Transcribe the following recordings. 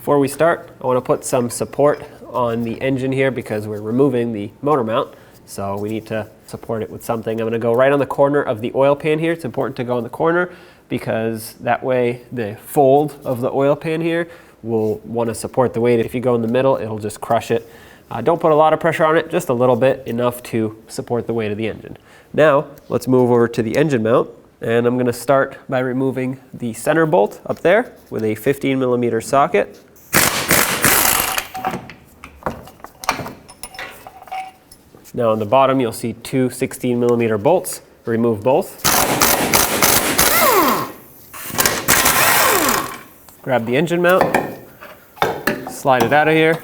Before we start, I want to put some support on the engine here because we're removing the motor mount. So we need to support it with something. I'm going to go right on the corner of the oil pan here. It's important to go in the corner because that way the fold of the oil pan here will want to support the weight. If you go in the middle, it'll just crush it. Don't put a lot of pressure on it, just a little bit, enough to support the weight of the engine. Now, let's move over to the engine mount. And I'm going to start by removing the center bolt up there with a 15mm socket. Now on the bottom you'll see two 16mm bolts. Remove both. Grab the engine mount, slide it out of here.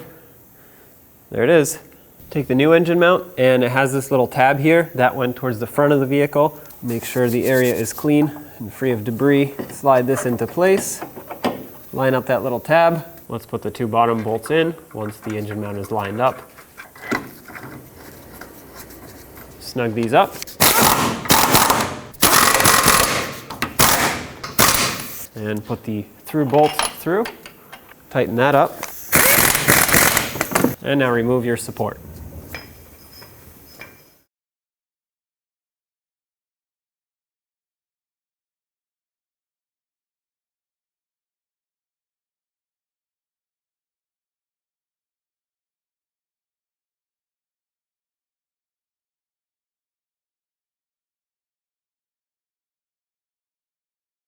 There it is. Take the new engine mount, and it has this little tab here that went towards the front of the vehicle. Make sure the area is clean and free of debris. Slide this into place. Line up that little tab. Let's put the two bottom bolts in once the engine mount is lined up. Snug these up. And put the through bolt through. Tighten that up. And now remove your support.